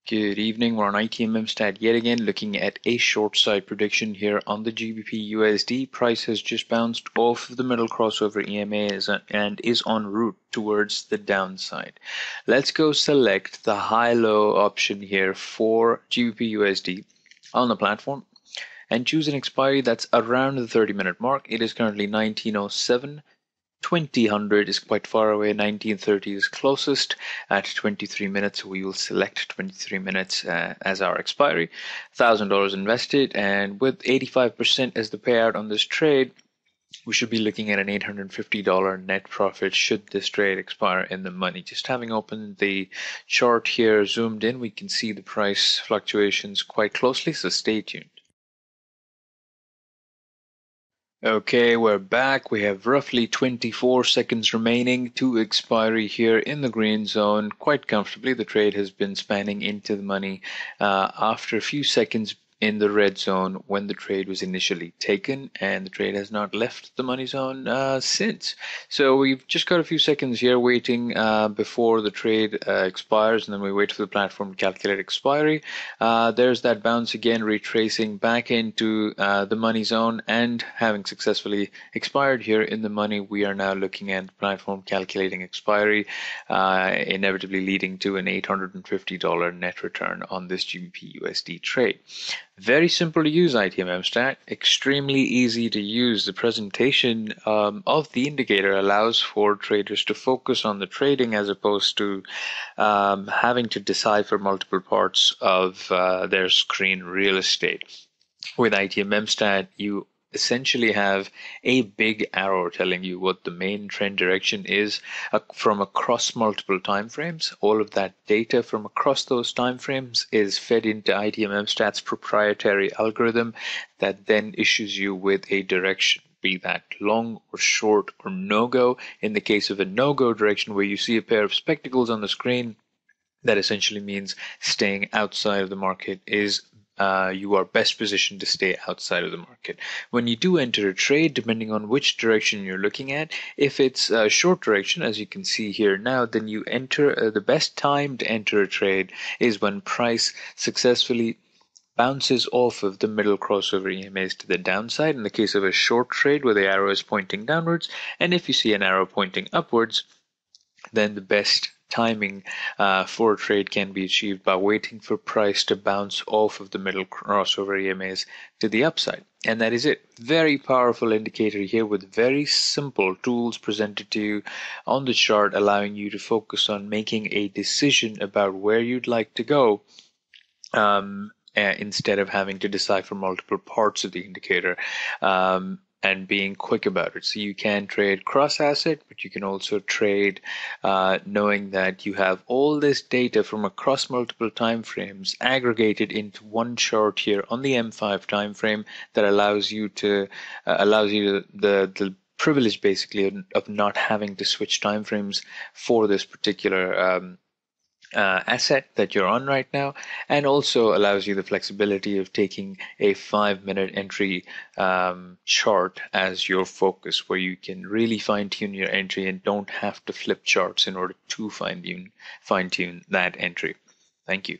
Good evening. We're on ITMM stat yet again, looking at a short side prediction here on the GBP USD. Price has just bounced off of the middle crossover EMA and is en route towards the downside. Let's go select the high-low option here for GBP USD on the platform and choose an expiry that's around the 30-minute mark. It is currently 1907. 2000 is quite far away, 1930 is closest at 23 minutes. We will select 23 minutes as our expiry. $1,000 invested, and with 85% as the payout on this trade, we should be looking at an $850 net profit should this trade expire in the money. Just having opened the chart here, zoomed in, we can see the price fluctuations quite closely, so stay tuned. Okay, we're back. We have roughly 24 seconds remaining to expiry here in the green zone. Quite comfortably, the trade has been spanning into the money after a few seconds in the red zone when the trade was initially taken, and the trade has not left the money zone since. So we've just got a few seconds here waiting before the trade expires, and then we wait for the platform to calculate expiry. There's that bounce again, retracing back into the money zone, and having successfully expired here in the money, we are now looking at the platform calculating expiry, inevitably leading to an $850 net return on this GBP USD trade. Very simple to use ITMM stat, extremely easy to use. The presentation of the indicator allows for traders to focus on the trading as opposed to having to decipher multiple parts of their screen real estate. With ITMM stat, you essentially have a big arrow telling you what the main trend direction is from across multiple time frames. All of that data from across those time frames is fed into ITMM Stat's proprietary algorithm that then issues you with a direction, be that long or short or no-go. In the case of a no-go direction where you see a pair of spectacles on the screen, that essentially means staying outside of the market is you are best positioned to stay outside of the market. When you do enter a trade, depending on which direction you're looking at, if it's a short direction, as you can see here now, then you enter the best time to enter a trade is when price successfully bounces off of the middle crossover EMAs to the downside in the case of a short trade where the arrow is pointing downwards, and if you see an arrow pointing upwards, then the best timing for a trade can be achieved by waiting for price to bounce off of the middle crossover EMAs to the upside. And that is it. Very powerful indicator here with very simple tools presented to you on the chart, allowing you to focus on making a decision about where you'd like to go instead of having to decipher multiple parts of the indicator. And being quick about it. So you can trade cross-asset, but you can also trade knowing that you have all this data from across multiple time frames aggregated into one chart here on the M5 time frame that allows you the privilege basically of not having to switch time frames for this particular asset that you're on right now, and also allows you the flexibility of taking a 5-minute entry chart as your focus, where you can really fine-tune your entry and don't have to flip charts in order to fine-tune that entry. Thank you.